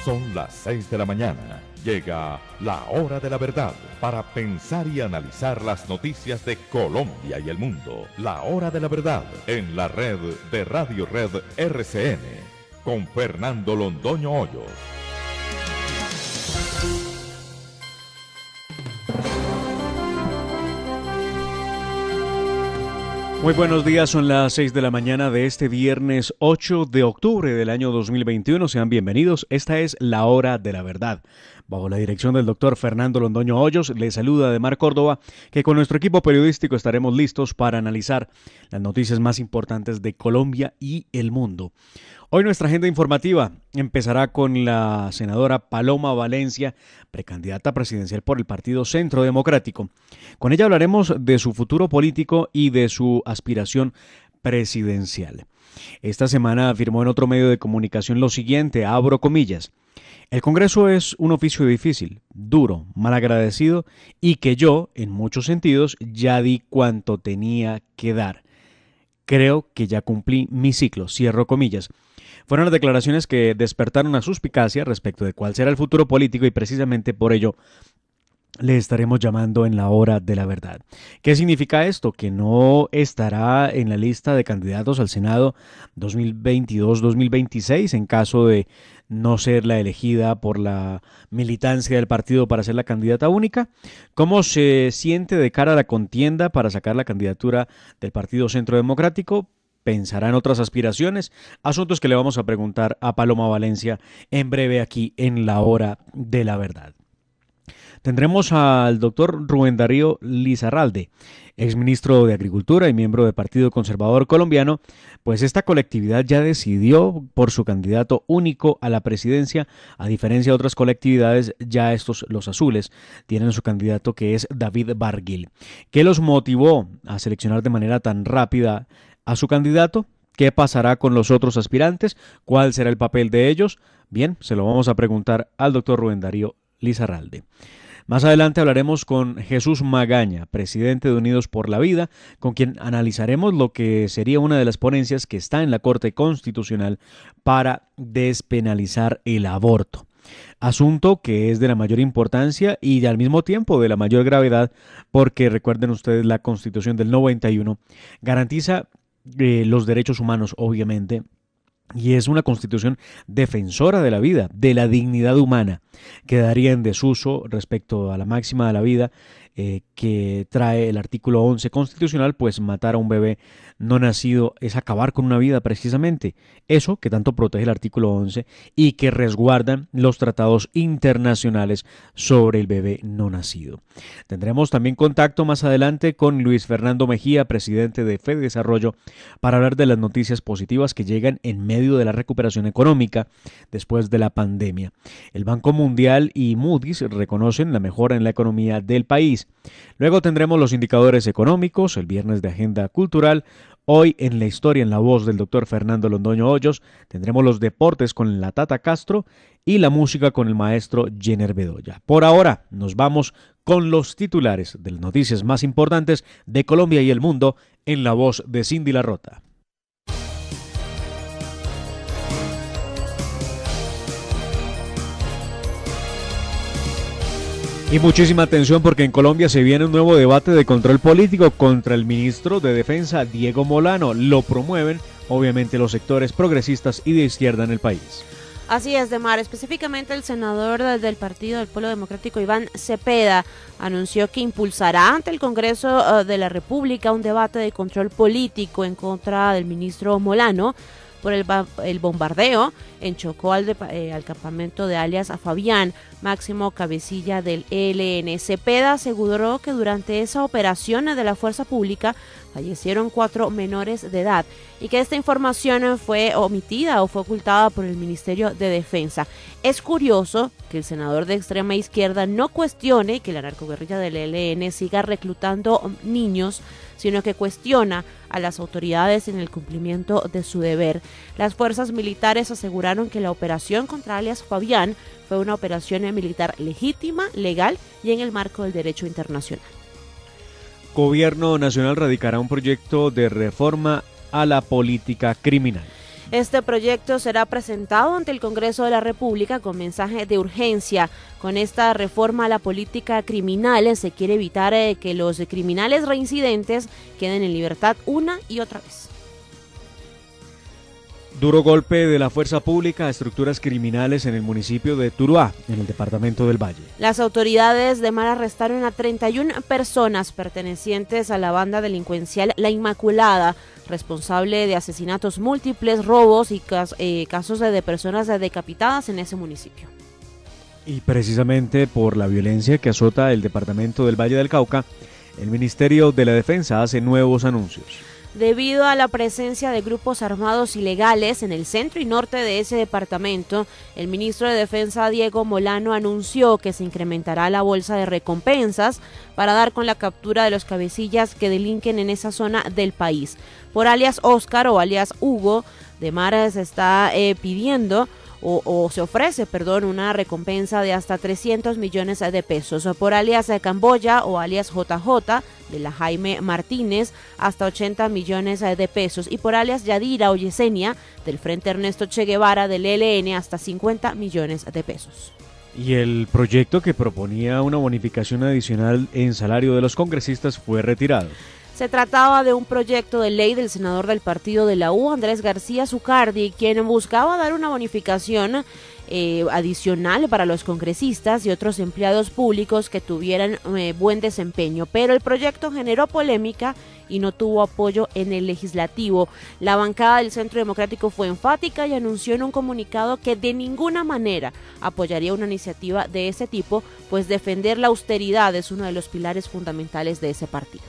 Son las 6 de la mañana. Llega la hora de la verdad para pensar y analizar las noticias de Colombia y el mundo. La hora de la verdad en la red de Radio Red RCN con Fernando Londoño Hoyos. Muy buenos días, son las 6 de la mañana de este viernes 8 de octubre del año 2021. Sean bienvenidos, esta es la hora de la verdad. Bajo la dirección del doctor Fernando Londoño Hoyos, le saluda Ademar Córdoba, que con nuestro equipo periodístico estaremos listos para analizar las noticias más importantes de Colombia y el mundo. Hoy nuestra agenda informativa empezará con la senadora Paloma Valencia, precandidata presidencial por el Partido Centro Democrático. Con ella hablaremos de su futuro político y de su aspiración presidencial. Esta semana afirmó en otro medio de comunicación lo siguiente, abro comillas: el Congreso es un oficio difícil, duro, malagradecido y que yo, en muchos sentidos, ya di cuanto tenía que dar. Creo que ya cumplí mi ciclo, cierro comillas. Fueron las declaraciones que despertaron a suspicacia respecto de cuál será el futuro político y precisamente por ello le estaremos llamando en la hora de la verdad. ¿Qué significa esto? Que no estará en la lista de candidatos al Senado 2022-2026 en caso de no ser la elegida por la militancia del partido para ser la candidata única. ¿Cómo se siente de cara a la contienda para sacar la candidatura del Partido Centro Democrático? ¿Pensará en otras aspiraciones? Asuntos que le vamos a preguntar a Paloma Valencia en breve aquí en la hora de la verdad. Tendremos al doctor Rubén Darío Lizarralde, exministro de Agricultura y miembro del Partido Conservador Colombiano, pues esta colectividad ya decidió por su candidato único a la presidencia. A diferencia de otras colectividades, ya estos, los azules, tienen su candidato que es David Barguil. ¿Qué los motivó a seleccionar de manera tan rápida a su candidato? ¿Qué pasará con los otros aspirantes? ¿Cuál será el papel de ellos? Bien, se lo vamos a preguntar al doctor Rubén Darío Lizarralde. Más adelante hablaremos con Jesús Magaña, presidente de Unidos por la Vida, con quien analizaremos lo que sería una de las ponencias que está en la Corte Constitucional para despenalizar el aborto. Asunto que es de la mayor importancia y al mismo tiempo de la mayor gravedad, porque recuerden ustedes, la Constitución del 91 garantiza los derechos humanos, obviamente, y es una constitución defensora de la vida, de la dignidad humana. Quedaría en desuso respecto a la máxima de la vida que trae el artículo 11 constitucional, pues matar a un bebé no nacido es acabar con una vida precisamente. Eso que tanto protege el artículo 11 y que resguardan los tratados internacionales sobre el bebé no nacido. Tendremos también contacto más adelante con Luis Fernando Mejía, presidente de Fede Desarrollo, para hablar de las noticias positivas que llegan en medio de la recuperación económica después de la pandemia. El Banco Mundial y Moody's reconocen la mejora en la economía del país. Luego tendremos los indicadores económicos, el viernes de agenda cultural. Hoy en la historia, en la voz del doctor Fernando Londoño Hoyos, tendremos los deportes con la Tata Castro y la música con el maestro Jenner Bedoya. Por ahora nos vamos con los titulares de las noticias más importantes de Colombia y el mundo en la voz de Cindy Larrota. Y muchísima atención porque en Colombia se viene un nuevo debate de control político contra el ministro de Defensa, Diego Molano. Lo promueven, obviamente, los sectores progresistas y de izquierda en el país. Así es, Demar. Específicamente el senador del Partido del Pueblo Democrático, Iván Cepeda, anunció que impulsará ante el Congreso de la República un debate de control político en contra del ministro Molano por el bombardeo en Chocó al campamento de alias Fabián, máximo cabecilla del ELN. Cepeda aseguró que durante esa operación de la fuerza pública fallecieron 4 menores de edad y que esta información fue omitida o fue ocultada por el Ministerio de Defensa. Es curioso que el senador de extrema izquierda no cuestione que la narcoguerrilla del ELN siga reclutando niños, sino que cuestiona a las autoridades en el cumplimiento de su deber. Las fuerzas militares aseguraron que la operación contra alias Fabián fue una operación militar legítima, legal y en el marco del derecho internacional. Gobierno Nacional radicará un proyecto de reforma a la política criminal. Este proyecto será presentado ante el Congreso de la República con mensaje de urgencia. Con esta reforma a la política criminal se quiere evitar que los criminales reincidentes queden en libertad una y otra vez. Duro golpe de la fuerza pública a estructuras criminales en el municipio de Tuluá, en el departamento del Valle. Las autoridades de mar arrestaron a 31 personas pertenecientes a la banda delincuencial La Inmaculada, responsable de asesinatos múltiples, robos y casos de personas decapitadas en ese municipio. Y precisamente por la violencia que azota el departamento del Valle del Cauca, el Ministerio de la Defensa hace nuevos anuncios. Debido a la presencia de grupos armados ilegales en el centro y norte de ese departamento, el ministro de Defensa Diego Molano anunció que se incrementará la bolsa de recompensas para dar con la captura de los cabecillas que delinquen en esa zona del país. Por alias Oscar o alias Hugo, de Mara se está pidiendo se ofrece una recompensa de hasta 300 millones de pesos. Por alias Camboya o alias JJ de la Jaime Martínez, hasta 80 millones de pesos. Y por alias Yadira o Yesenia del Frente Ernesto Che Guevara del ELN, hasta 50 millones de pesos. Y el proyecto que proponía una bonificación adicional en salario de los congresistas fue retirado. Se trataba de un proyecto de ley del senador del partido de la U, Andrés García Zucardi, quien buscaba dar una bonificación adicional para los congresistas y otros empleados públicos que tuvieran buen desempeño, pero el proyecto generó polémica y no tuvo apoyo en el legislativo. La bancada del Centro Democrático fue enfática y anunció en un comunicado que de ninguna manera apoyaría una iniciativa de ese tipo, pues defender la austeridad es uno de los pilares fundamentales de ese partido.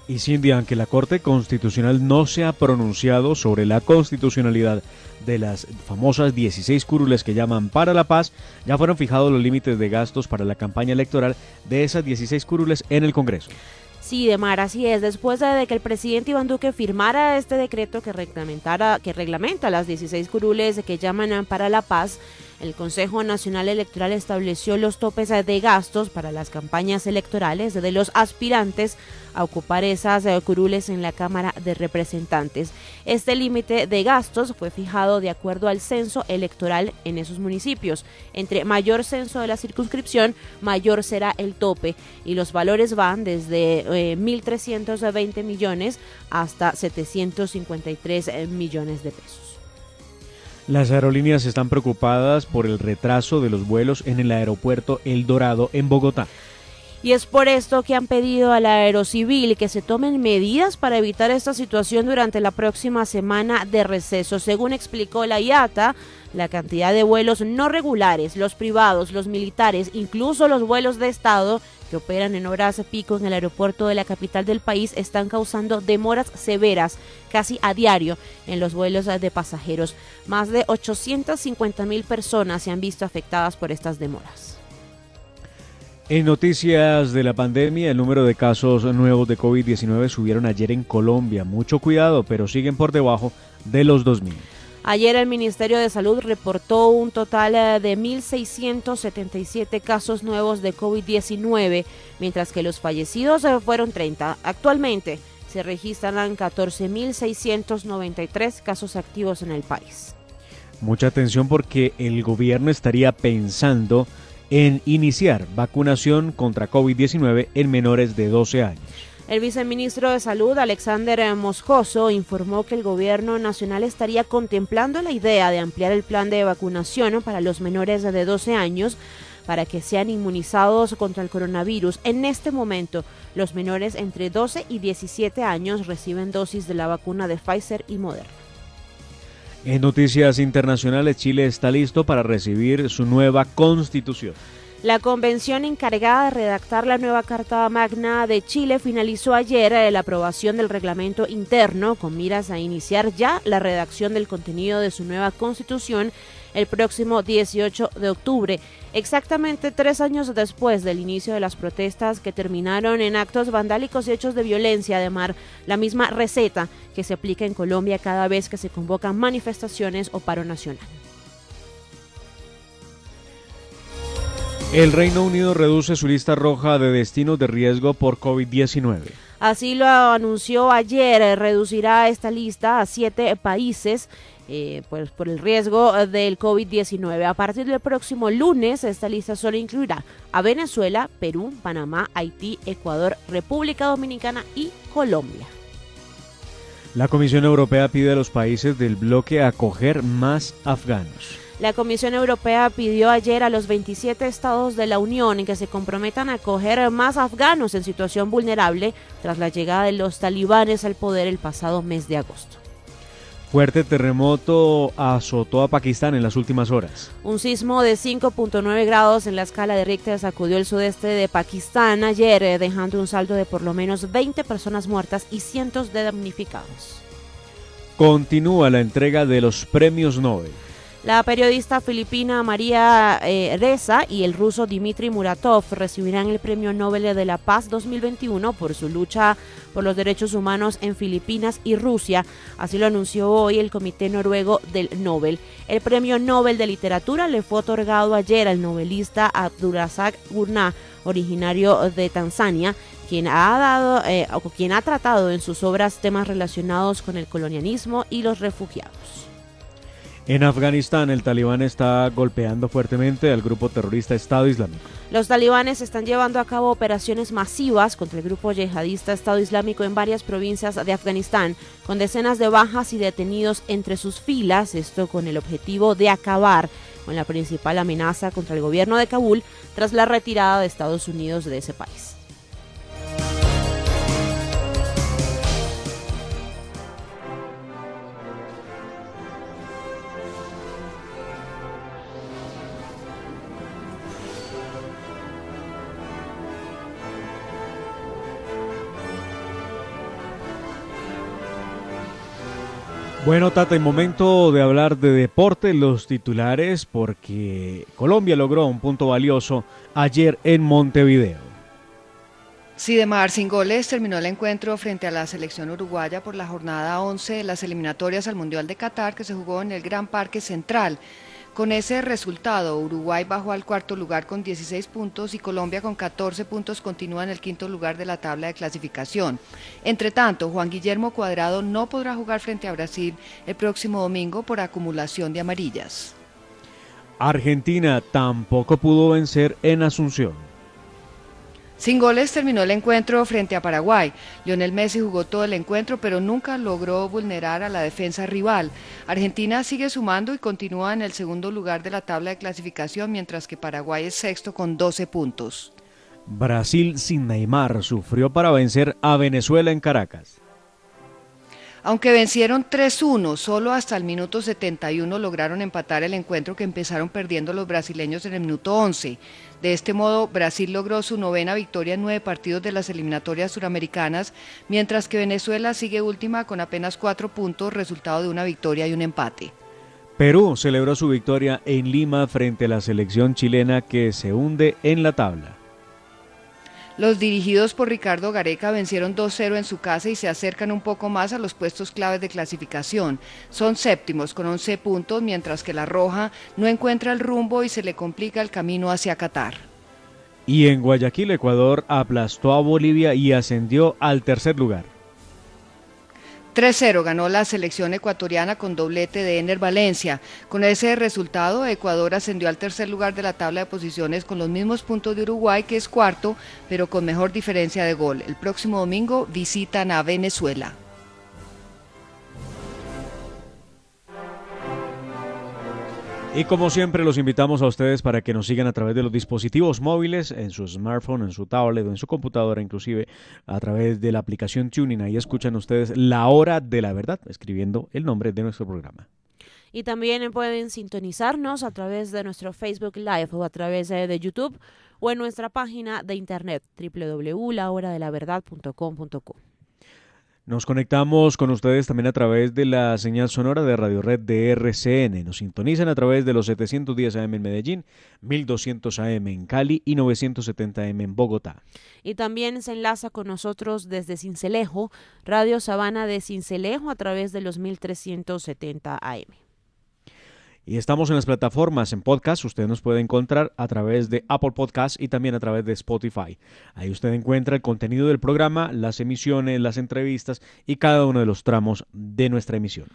Y Cindy, aunque la Corte Constitucional no se ha pronunciado sobre la constitucionalidad de las famosas 16 curules que llaman para la paz, ya fueron fijados los límites de gastos para la campaña electoral de esas 16 curules en el Congreso. Sí, Demar, así es. Después de que el presidente Iván Duque firmara este decreto que reglamenta las 16 curules que llaman para la paz, el Consejo Nacional Electoral estableció los topes de gastos para las campañas electorales de los aspirantes a ocupar esas curules en la Cámara de Representantes. Este límite de gastos fue fijado de acuerdo al censo electoral en esos municipios. Entre mayor censo de la circunscripción, mayor será el tope, y los valores van desde 1.320 millones hasta 753 millones de pesos. Las aerolíneas están preocupadas por el retraso de los vuelos en el aeropuerto El Dorado en Bogotá. Y es por esto que han pedido a la Aerocivil que se tomen medidas para evitar esta situación durante la próxima semana de receso. Según explicó la IATA, la cantidad de vuelos no regulares, los privados, los militares, incluso los vuelos de Estado que operan en horas pico en el aeropuerto de la capital del país están causando demoras severas casi a diario en los vuelos de pasajeros. Más de 850,000 personas se han visto afectadas por estas demoras. En noticias de la pandemia, el número de casos nuevos de COVID-19 subieron ayer en Colombia. Mucho cuidado, pero siguen por debajo de los 2.000. Ayer el Ministerio de Salud reportó un total de 1.677 casos nuevos de COVID-19, mientras que los fallecidos fueron 30. Actualmente se registran 14.693 casos activos en el país. Mucha atención porque el gobierno estaría pensando en iniciar vacunación contra COVID-19 en menores de 12 años. El viceministro de Salud, Alexander Moscoso, informó que el gobierno nacional estaría contemplando la idea de ampliar el plan de vacunación para los menores de 12 años para que sean inmunizados contra el coronavirus. En este momento, los menores entre 12 y 17 años reciben dosis de la vacuna de Pfizer y Moderna. En noticias internacionales, Chile está listo para recibir su nueva constitución. La convención encargada de redactar la nueva Carta Magna de Chile finalizó ayer la aprobación del reglamento interno con miras a iniciar ya la redacción del contenido de su nueva constitución el próximo 18 de octubre, exactamente 3 años después del inicio de las protestas que terminaron en actos vandálicos y hechos de violencia. Además, la misma receta que se aplica en Colombia cada vez que se convocan manifestaciones o paro nacional. El Reino Unido reduce su lista roja de destinos de riesgo por COVID-19. Así lo anunció ayer, reducirá esta lista a 7 países pues por el riesgo del COVID-19. A partir del próximo lunes, esta lista solo incluirá a Venezuela, Perú, Panamá, Haití, Ecuador, República Dominicana y Colombia. La Comisión Europea pide a los países del bloque acoger más afganos. La Comisión Europea pidió ayer a los 27 estados de la Unión que se comprometan a acoger más afganos en situación vulnerable tras la llegada de los talibanes al poder el pasado mes de agosto. Fuerte terremoto azotó a Pakistán en las últimas horas. Un sismo de 5.9 grados en la escala de Richter sacudió el sudeste de Pakistán ayer, dejando un saldo de por lo menos 20 personas muertas y cientos de damnificados. Continúa la entrega de los premios Nobel. La periodista filipina María Reza y el ruso Dmitry Muratov recibirán el Premio Nobel de la Paz 2021 por su lucha por los derechos humanos en Filipinas y Rusia. Así lo anunció hoy el Comité Noruego del Nobel. El Premio Nobel de Literatura le fue otorgado ayer al novelista Abdulrazak Gurnah, originario de Tanzania, quien ha tratado en sus obras temas relacionados con el colonialismo y los refugiados. En Afganistán, el talibán está golpeando fuertemente al grupo terrorista Estado Islámico. Los talibanes están llevando a cabo operaciones masivas contra el grupo yihadista Estado Islámico en varias provincias de Afganistán, con decenas de bajas y detenidos entre sus filas, esto con el objetivo de acabar con la principal amenaza contra el gobierno de Kabul tras la retirada de Estados Unidos de ese país. Bueno, Tata, en momento de hablar de deporte, los titulares, porque Colombia logró un punto valioso ayer en Montevideo. Sidemar sin goles terminó el encuentro frente a la selección uruguaya por la jornada 11 de las eliminatorias al Mundial de Qatar que se jugó en el Gran Parque Central. Con ese resultado, Uruguay bajó al cuarto lugar con 16 puntos y Colombia con 14 puntos continúa en el quinto lugar de la tabla de clasificación. Entre tanto, Juan Guillermo Cuadrado no podrá jugar frente a Brasil el próximo domingo por acumulación de amarillas. Argentina tampoco pudo vencer en Asunción. Sin goles terminó el encuentro frente a Paraguay. Lionel Messi jugó todo el encuentro, pero nunca logró vulnerar a la defensa rival. Argentina sigue sumando y continúa en el segundo lugar de la tabla de clasificación, mientras que Paraguay es sexto con 12 puntos. Brasil sin Neymar sufrió para vencer a Venezuela en Caracas. Aunque vencieron 3-1, solo hasta el minuto 71 lograron empatar el encuentro que empezaron perdiendo los brasileños en el minuto 11. De este modo, Brasil logró su 9ª victoria en 9 partidos de las eliminatorias suramericanas, mientras que Venezuela sigue última con apenas 4 puntos, resultado de una victoria y un empate. Perú celebró su victoria en Lima frente a la selección chilena que se hunde en la tabla. Los dirigidos por Ricardo Gareca vencieron 2-0 en su casa y se acercan un poco más a los puestos claves de clasificación. Son séptimos con 11 puntos, mientras que la Roja no encuentra el rumbo y se le complica el camino hacia Qatar. Y en Guayaquil, Ecuador aplastó a Bolivia y ascendió al tercer lugar. 3-0 ganó la selección ecuatoriana con doblete de Ener Valencia. Con ese resultado, Ecuador ascendió al tercer lugar de la tabla de posiciones con los mismos puntos de Uruguay, que es cuarto, pero con mejor diferencia de gol. El próximo domingo visitan a Venezuela. Y como siempre los invitamos a ustedes para que nos sigan a través de los dispositivos móviles, en su smartphone, en su tablet o en su computadora, inclusive a través de la aplicación TuneIn. Ahí escuchan ustedes La Hora de la Verdad, escribiendo el nombre de nuestro programa. Y también pueden sintonizarnos a través de nuestro Facebook Live o a través de YouTube o en nuestra página de internet www.lahoradelaverdad.com.co. Nos conectamos con ustedes también a través de la señal sonora de Radio Red de RCN. Nos sintonizan a través de los 710 AM en Medellín, 1200 AM en Cali y 970 AM en Bogotá. Y también se enlaza con nosotros desde Sincelejo, Radio Sabana de Sincelejo a través de los 1370 AM. Y estamos en las plataformas, en podcast. Usted nos puede encontrar a través de Apple Podcasts y también a través de Spotify. Ahí usted encuentra el contenido del programa, las emisiones, las entrevistas y cada uno de los tramos de nuestra emisión.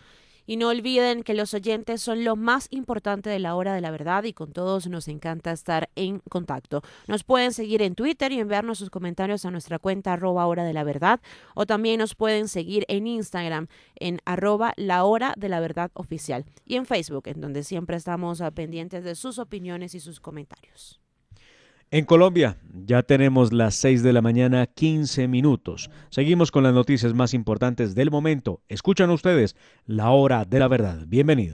Y no olviden que los oyentes son lo más importante de la hora de la verdad y con todos nos encanta estar en contacto. Nos pueden seguir en Twitter y enviarnos sus comentarios a nuestra cuenta @hora de la verdad, o también nos pueden seguir en Instagram en @la hora de la verdad oficial, y en Facebook, en donde siempre estamos pendientes de sus opiniones y sus comentarios. En Colombia ya tenemos las 6 de la mañana, 15 minutos. Seguimos con las noticias más importantes del momento. Escuchan ustedes La Hora de la Verdad. Bienvenidos.